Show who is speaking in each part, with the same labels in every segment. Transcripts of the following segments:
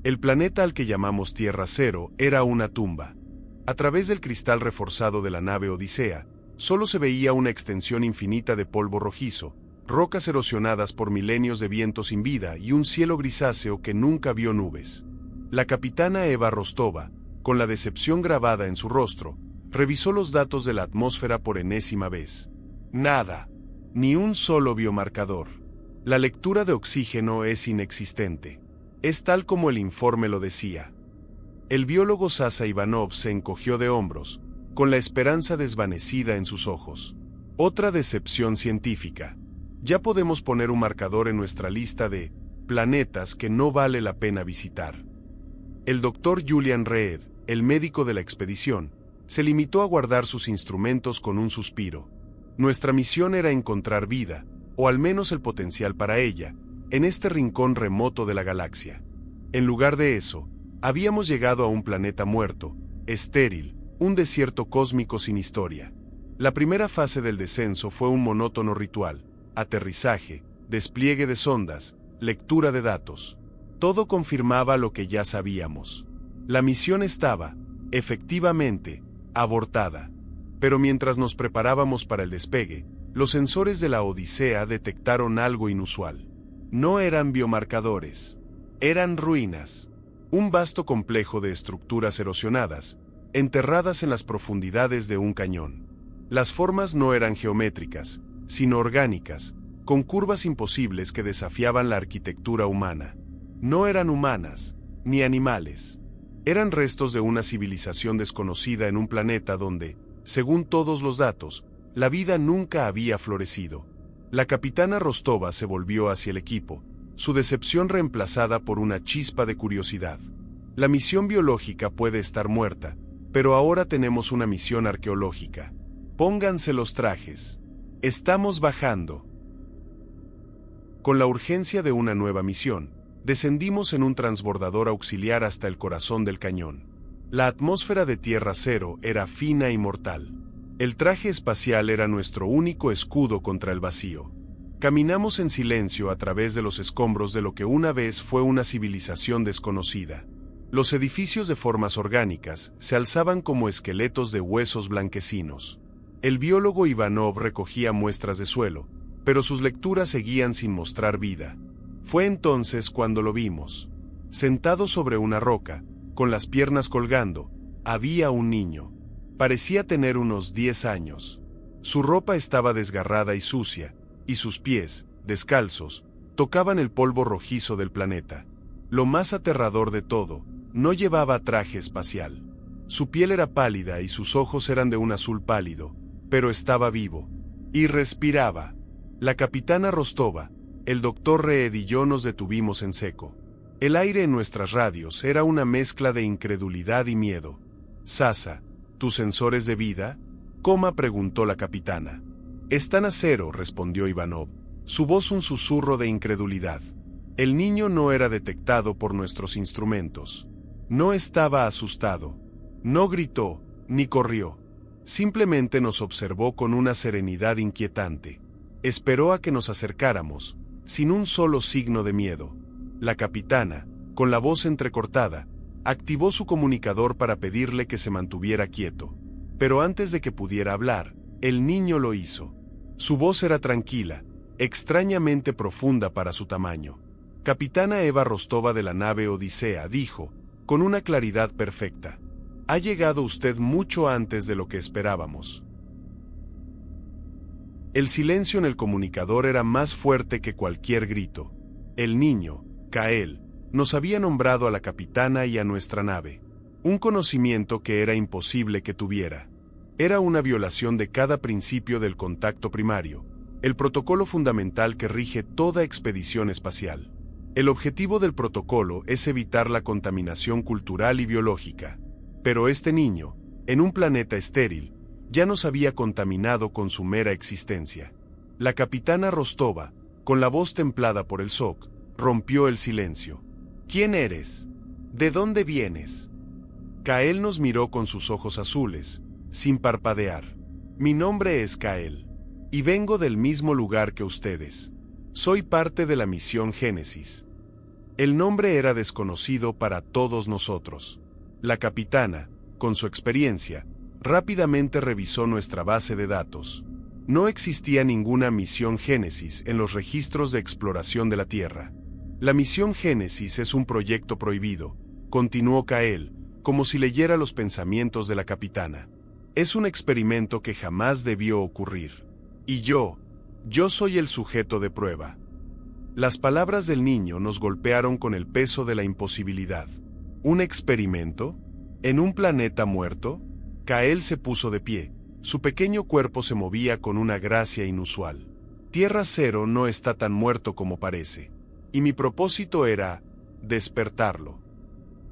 Speaker 1: El planeta al que llamamos Tierra Cero era una tumba. A través del cristal reforzado de la nave Odisea, solo se veía una extensión infinita de polvo rojizo, rocas erosionadas por milenios de viento sin vida y un cielo grisáceo que nunca vio nubes. La capitana Eva Rostova, con la decepción grabada en su rostro, revisó los datos de la atmósfera por enésima vez. Nada. Ni un solo biomarcador. La lectura de oxígeno es inexistente. Es tal como el informe lo decía. El biólogo Sasa Ivanov se encogió de hombros, con la esperanza desvanecida en sus ojos. Otra decepción científica. Ya podemos poner un marcador en nuestra lista de planetas que no vale la pena visitar. El doctor Julian Reed, el médico de la expedición, se limitó a guardar sus instrumentos con un suspiro. Nuestra misión era encontrar vida, o al menos el potencial para ella, en este rincón remoto de la galaxia. En lugar de eso, habíamos llegado a un planeta muerto, estéril, un desierto cósmico sin historia. La primera fase del descenso fue un monótono ritual: aterrizaje, despliegue de sondas, lectura de datos. Todo confirmaba lo que ya sabíamos. La misión estaba, efectivamente, abortada. Pero mientras nos preparábamos para el despegue, los sensores de la Odisea detectaron algo inusual. No eran biomarcadores. Eran ruinas. Un vasto complejo de estructuras erosionadas, enterradas en las profundidades de un cañón. Las formas no eran geométricas, sino orgánicas, con curvas imposibles que desafiaban la arquitectura humana. No eran humanas, ni animales. Eran restos de una civilización desconocida en un planeta donde, según todos los datos, la vida nunca había florecido. La capitana Rostova se volvió hacia el equipo, su decepción reemplazada por una chispa de curiosidad. La misión biológica puede estar muerta, pero ahora tenemos una misión arqueológica. Pónganse los trajes. Estamos bajando. Con la urgencia de una nueva misión, descendimos en un transbordador auxiliar hasta el corazón del cañón. La atmósfera de Tierra Cero era fina y mortal. El traje espacial era nuestro único escudo contra el vacío. Caminamos en silencio a través de los escombros de lo que una vez fue una civilización desconocida. Los edificios de formas orgánicas se alzaban como esqueletos de huesos blanquecinos. El biólogo Ivanov recogía muestras de suelo, pero sus lecturas seguían sin mostrar vida. Fue entonces cuando lo vimos. Sentado sobre una roca, con las piernas colgando, había un niño. Parecía tener unos 10 años. Su ropa estaba desgarrada y sucia, y sus pies, descalzos, tocaban el polvo rojizo del planeta. Lo más aterrador de todo, no llevaba traje espacial. Su piel era pálida y sus ojos eran de un azul pálido, pero estaba vivo. Y respiraba. La capitana Rostova, el doctor Reed y yo nos detuvimos en seco. El aire en nuestras radios era una mezcla de incredulidad y miedo. Sasa, ¿tus sensores de vida? ¿Cómo?, preguntó la capitana. Están a cero, respondió Ivanov, su voz un susurro de incredulidad. El niño no era detectado por nuestros instrumentos. No estaba asustado. No gritó, ni corrió. Simplemente nos observó con una serenidad inquietante. Esperó a que nos acercáramos, sin un solo signo de miedo. La capitana, con la voz entrecortada, activó su comunicador para pedirle que se mantuviera quieto. Pero antes de que pudiera hablar, el niño lo hizo. Su voz era tranquila, extrañamente profunda para su tamaño. Capitana Eva Rostova de la nave Odisea dijo, con una claridad perfecta: ha llegado usted mucho antes de lo que esperábamos. El silencio en el comunicador era más fuerte que cualquier grito. El niño, Kael, nos había nombrado a la capitana y a nuestra nave. Un conocimiento que era imposible que tuviera. Era una violación de cada principio del contacto primario, el protocolo fundamental que rige toda expedición espacial. El objetivo del protocolo es evitar la contaminación cultural y biológica. Pero este niño, en un planeta estéril, ya nos había contaminado con su mera existencia. La capitana Rostova, con la voz templada por el shock, rompió el silencio. ¿Quién eres? ¿De dónde vienes? Kael nos miró con sus ojos azules, sin parpadear. Mi nombre es Kael, y vengo del mismo lugar que ustedes. Soy parte de la misión Génesis. El nombre era desconocido para todos nosotros. La capitana, con su experiencia, rápidamente revisó nuestra base de datos. No existía ninguna misión Génesis en los registros de exploración de la Tierra. La misión Génesis es un proyecto prohibido, continuó Kael, como si leyera los pensamientos de la capitana. Es un experimento que jamás debió ocurrir. Y yo soy el sujeto de prueba. Las palabras del niño nos golpearon con el peso de la imposibilidad. ¿Un experimento? ¿En un planeta muerto? Kael se puso de pie. Su pequeño cuerpo se movía con una gracia inusual. Tierra Cero no está tan muerto como parece. Y mi propósito era despertarlo.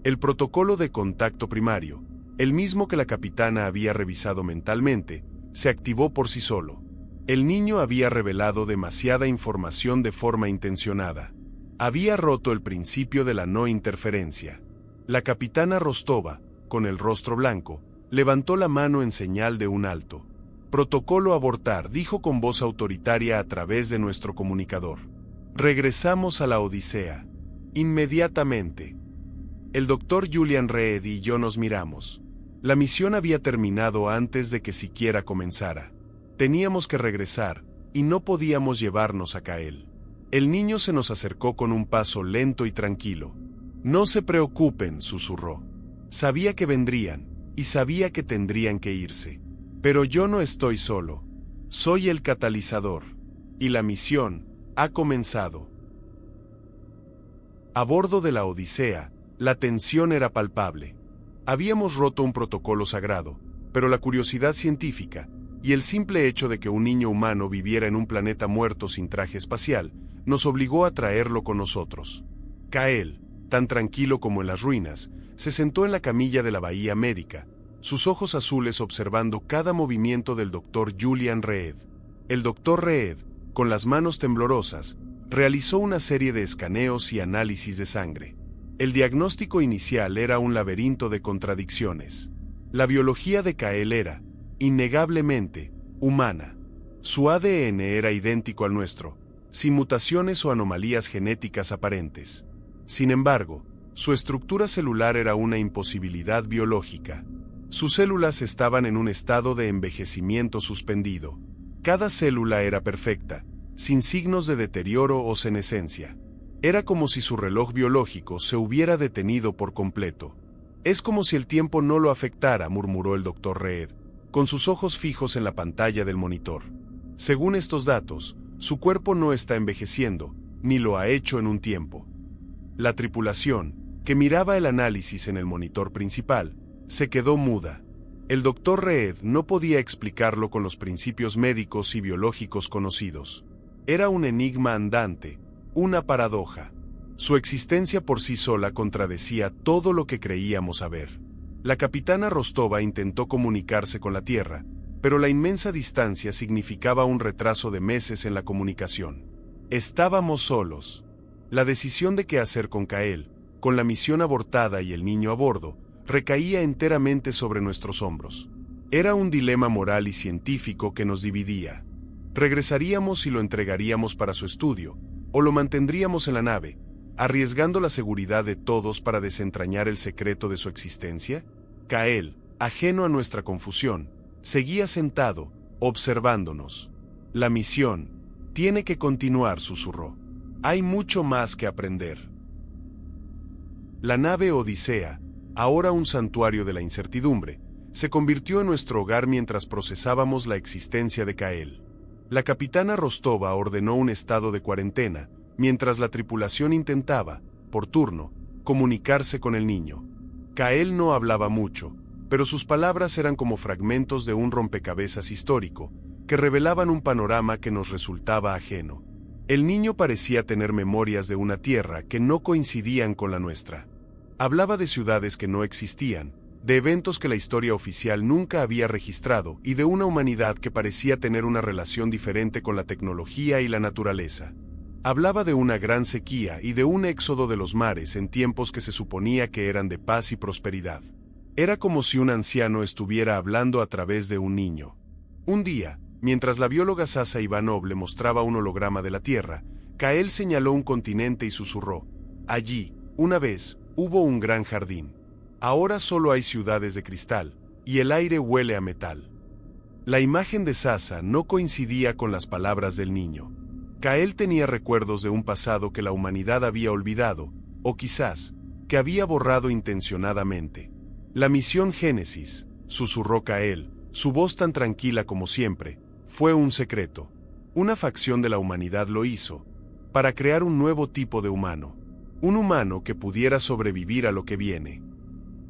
Speaker 1: El protocolo de contacto primario, el mismo que la capitana había revisado mentalmente, se activó por sí solo. El niño había revelado demasiada información de forma intencionada. Había roto el principio de la no interferencia. La capitana Rostova, con el rostro blanco, levantó la mano en señal de un alto. Protocolo abortar, dijo con voz autoritaria a través de nuestro comunicador. Regresamos a la Odisea. Inmediatamente. El doctor Julian Reed y yo nos miramos. La misión había terminado antes de que siquiera comenzara. Teníamos que regresar, y no podíamos llevarnos a Kael. El niño se nos acercó con un paso lento y tranquilo. No se preocupen, susurró. Sabía que vendrían, y sabía que tendrían que irse. Pero yo no estoy solo. Soy el catalizador. Y la misión ha comenzado. A bordo de la Odisea, la tensión era palpable. Habíamos roto un protocolo sagrado, pero la curiosidad científica, y el simple hecho de que un niño humano viviera en un planeta muerto sin traje espacial, nos obligó a traerlo con nosotros. Kael, tan tranquilo como en las ruinas, se sentó en la camilla de la bahía médica, sus ojos azules observando cada movimiento del doctor Julian Reed. El doctor Reed, con las manos temblorosas, realizó una serie de escaneos y análisis de sangre. El diagnóstico inicial era un laberinto de contradicciones. La biología de Kael era, innegablemente, humana. Su ADN era idéntico al nuestro, sin mutaciones o anomalías genéticas aparentes. Sin embargo, su estructura celular era una imposibilidad biológica. Sus células estaban en un estado de envejecimiento suspendido. Cada célula era perfecta, sin signos de deterioro o senescencia. Era como si su reloj biológico se hubiera detenido por completo. Es como si el tiempo no lo afectara, murmuró el doctor Reed, con sus ojos fijos en la pantalla del monitor. Según estos datos, su cuerpo no está envejeciendo, ni lo ha hecho en un tiempo. La tripulación, que miraba el análisis en el monitor principal, se quedó muda. El doctor Reed no podía explicarlo con los principios médicos y biológicos conocidos. Era un enigma andante, una paradoja. Su existencia por sí sola contradecía todo lo que creíamos saber. La capitana Rostova intentó comunicarse con la Tierra, pero la inmensa distancia significaba un retraso de meses en la comunicación. Estábamos solos. La decisión de qué hacer con Kael, con la misión abortada y el niño a bordo, recaía enteramente sobre nuestros hombros. Era un dilema moral y científico que nos dividía. ¿Regresaríamos y lo entregaríamos para su estudio, o lo mantendríamos en la nave, arriesgando la seguridad de todos para desentrañar el secreto de su existencia? Kael, ajeno a nuestra confusión, seguía sentado, observándonos. La misión tiene que continuar, susurró. Hay mucho más que aprender. La nave Odisea, ahora un santuario de la incertidumbre, se convirtió en nuestro hogar mientras procesábamos la existencia de Kael. La capitana Rostova ordenó un estado de cuarentena, mientras la tripulación intentaba, por turno, comunicarse con el niño. Kael no hablaba mucho, pero sus palabras eran como fragmentos de un rompecabezas histórico, que revelaban un panorama que nos resultaba ajeno. El niño parecía tener memorias de una tierra que no coincidían con la nuestra. Hablaba de ciudades que no existían, de eventos que la historia oficial nunca había registrado y de una humanidad que parecía tener una relación diferente con la tecnología y la naturaleza. Hablaba de una gran sequía y de un éxodo de los mares en tiempos que se suponía que eran de paz y prosperidad. Era como si un anciano estuviera hablando a través de un niño. Un día, mientras la bióloga Sasa Ivanov le mostraba un holograma de la Tierra, Kael señaló un continente y susurró: Allí, una vez, hubo un gran jardín. Ahora solo hay ciudades de cristal, y el aire huele a metal. La imagen de Sasa no coincidía con las palabras del niño. Kael tenía recuerdos de un pasado que la humanidad había olvidado, o quizás, que había borrado intencionadamente. La misión Génesis, susurró Kael, su voz tan tranquila como siempre, fue un secreto. Una facción de la humanidad lo hizo, para crear un nuevo tipo de humano. Un humano que pudiera sobrevivir a lo que viene.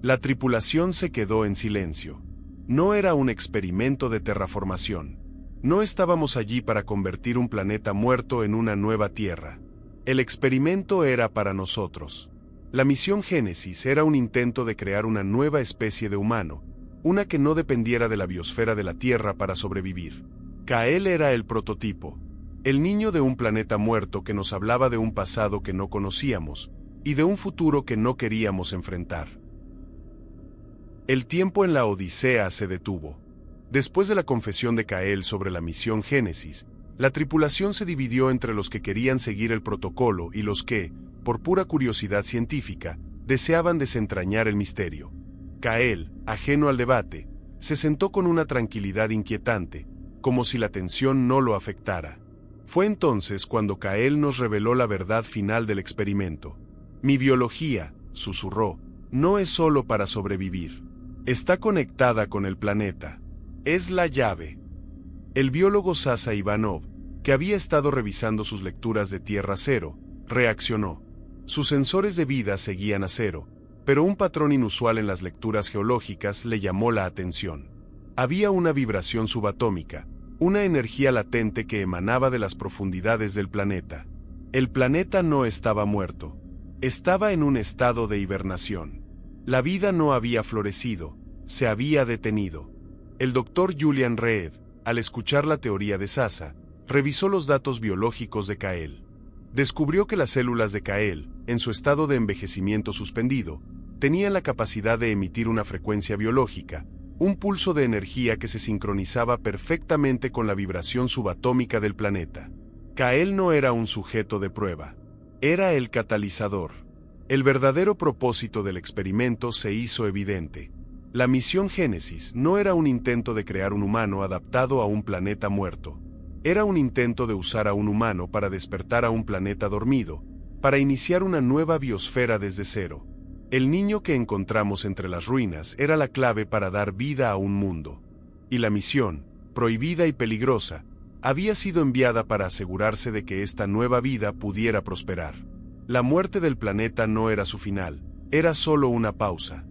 Speaker 1: La tripulación se quedó en silencio. No era un experimento de terraformación. No estábamos allí para convertir un planeta muerto en una nueva Tierra. El experimento era para nosotros. La misión Génesis era un intento de crear una nueva especie de humano, una que no dependiera de la biosfera de la Tierra para sobrevivir. Kael era el prototipo, el niño de un planeta muerto que nos hablaba de un pasado que no conocíamos, y de un futuro que no queríamos enfrentar. El tiempo en la Odisea se detuvo. Después de la confesión de Kael sobre la misión Génesis, la tripulación se dividió entre los que querían seguir el protocolo y los que, por pura curiosidad científica, deseaban desentrañar el misterio. Kael, ajeno al debate, se sentó con una tranquilidad inquietante, como si la tensión no lo afectara. Fue entonces cuando Kael nos reveló la verdad final del experimento. Mi biología, susurró, no es solo para sobrevivir. Está conectada con el planeta. Es la llave. El biólogo Sasa Ivanov, que había estado revisando sus lecturas de Tierra Cero, reaccionó. Sus sensores de vida seguían a cero, pero un patrón inusual en las lecturas geológicas le llamó la atención. Había una vibración subatómica, una energía latente que emanaba de las profundidades del planeta. El planeta no estaba muerto. Estaba en un estado de hibernación. La vida no había florecido, se había detenido. El doctor Julian Reed, al escuchar la teoría de Sasa, revisó los datos biológicos de Kael. Descubrió que las células de Kael, en su estado de envejecimiento suspendido, tenían la capacidad de emitir una frecuencia biológica, un pulso de energía que se sincronizaba perfectamente con la vibración subatómica del planeta. Kael no era un sujeto de prueba. Era el catalizador. El verdadero propósito del experimento se hizo evidente. La misión Génesis no era un intento de crear un humano adaptado a un planeta muerto. Era un intento de usar a un humano para despertar a un planeta dormido, para iniciar una nueva biosfera desde cero. El niño que encontramos entre las ruinas era la clave para dar vida a un mundo. Y la misión, prohibida y peligrosa, había sido enviada para asegurarse de que esta nueva vida pudiera prosperar. La muerte del planeta no era su final, era solo una pausa.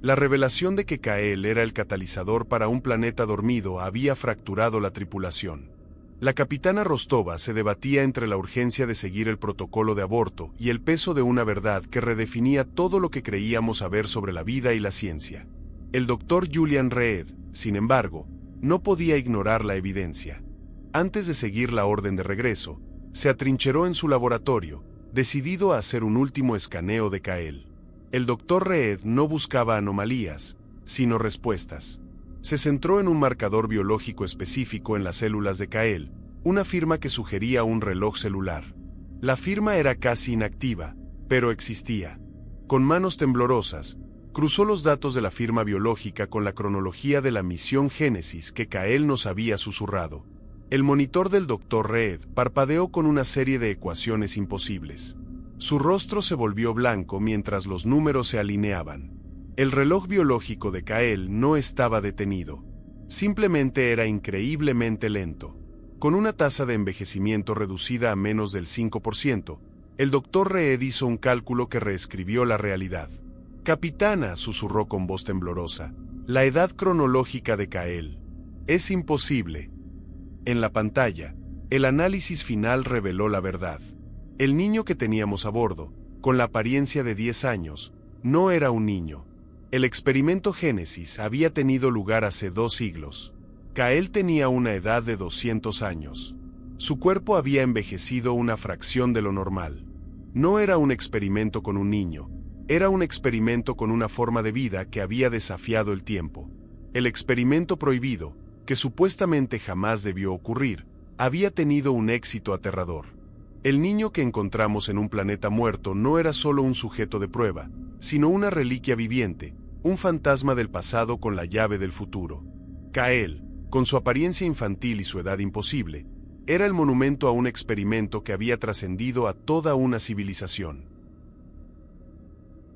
Speaker 1: La revelación de que Kael era el catalizador para un planeta dormido había fracturado la tripulación. La capitana Rostova se debatía entre la urgencia de seguir el protocolo de aborto y el peso de una verdad que redefinía todo lo que creíamos saber sobre la vida y la ciencia. El doctor Julian Reed, sin embargo, no podía ignorar la evidencia. Antes de seguir la orden de regreso, se atrincheró en su laboratorio, decidido a hacer un último escaneo de Kael. El doctor Reed no buscaba anomalías, sino respuestas. Se centró en un marcador biológico específico en las células de Kael, una firma que sugería un reloj celular. La firma era casi inactiva, pero existía. Con manos temblorosas, cruzó los datos de la firma biológica con la cronología de la misión Génesis que Kael nos había susurrado. El monitor del doctor Reed parpadeó con una serie de ecuaciones imposibles. Su rostro se volvió blanco mientras los números se alineaban. El reloj biológico de Kael no estaba detenido. Simplemente era increíblemente lento. Con una tasa de envejecimiento reducida a menos del 5%, el doctor Reed hizo un cálculo que reescribió la realidad. «Capitana», susurró con voz temblorosa, «la edad cronológica de Kael. Es imposible». En la pantalla, el análisis final reveló la verdad. El niño que teníamos a bordo, con la apariencia de 10 años, no era un niño. El experimento Génesis había tenido lugar hace 2 siglos. Kael tenía una edad de 200 años. Su cuerpo había envejecido una fracción de lo normal. No era un experimento con un niño, era un experimento con una forma de vida que había desafiado el tiempo. El experimento prohibido, que supuestamente jamás debió ocurrir, había tenido un éxito aterrador. El niño que encontramos en un planeta muerto no era solo un sujeto de prueba, sino una reliquia viviente, un fantasma del pasado con la llave del futuro. Kal, con su apariencia infantil y su edad imposible, era el monumento a un experimento que había trascendido a toda una civilización.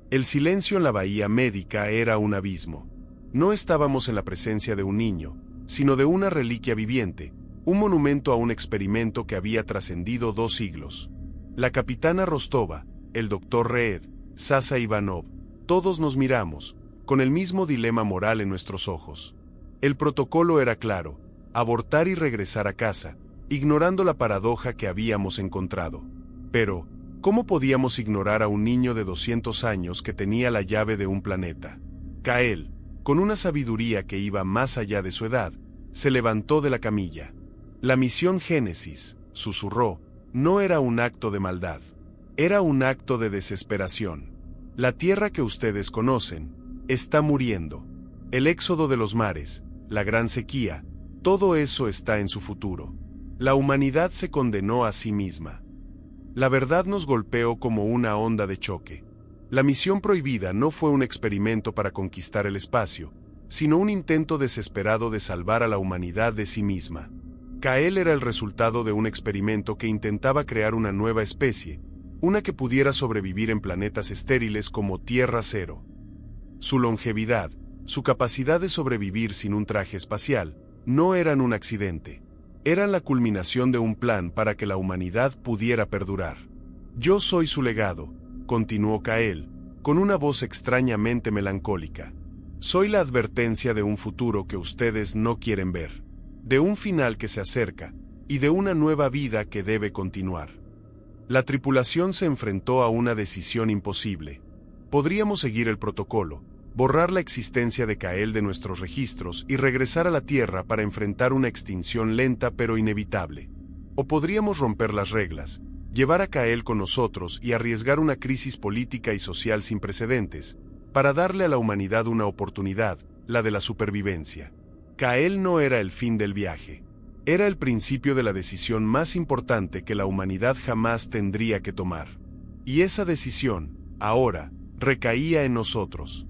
Speaker 1: El silencio en la bahía médica era un abismo. No estábamos en la presencia de un niño, sino de una reliquia viviente, un monumento a un experimento que había trascendido 2 siglos. La capitana Rostova, el doctor Reed, Sasa Ivanov, todos nos miramos, con el mismo dilema moral en nuestros ojos. El protocolo era claro: abortar y regresar a casa, ignorando la paradoja que habíamos encontrado. Pero, ¿cómo podíamos ignorar a un niño de 200 años que tenía la llave de un planeta? Kal, con una sabiduría que iba más allá de su edad, se levantó de la camilla. La misión Génesis, susurró, no era un acto de maldad. Era un acto de desesperación. La tierra que ustedes conocen está muriendo. El éxodo de los mares, la gran sequía, todo eso está en su futuro. La humanidad se condenó a sí misma. La verdad nos golpeó como una onda de choque. La misión prohibida no fue un experimento para conquistar el espacio, sino un intento desesperado de salvar a la humanidad de sí misma. Kal era el resultado de un experimento que intentaba crear una nueva especie, una que pudiera sobrevivir en planetas estériles como Tierra Cero. Su longevidad, su capacidad de sobrevivir sin un traje espacial, no eran un accidente. Eran la culminación de un plan para que la humanidad pudiera perdurar. Yo soy su legado, continuó Kal, con una voz extrañamente melancólica. Soy la advertencia de un futuro que ustedes no quieren ver, de un final que se acerca, y de una nueva vida que debe continuar. La tripulación se enfrentó a una decisión imposible. Podríamos seguir el protocolo, borrar la existencia de Kal de nuestros registros y regresar a la Tierra para enfrentar una extinción lenta pero inevitable. O podríamos romper las reglas, llevar a Kal con nosotros y arriesgar una crisis política y social sin precedentes, para darle a la humanidad una oportunidad, la de la supervivencia. Kal no era el fin del viaje. Era el principio de la decisión más importante que la humanidad jamás tendría que tomar. Y esa decisión, ahora, recaía en nosotros.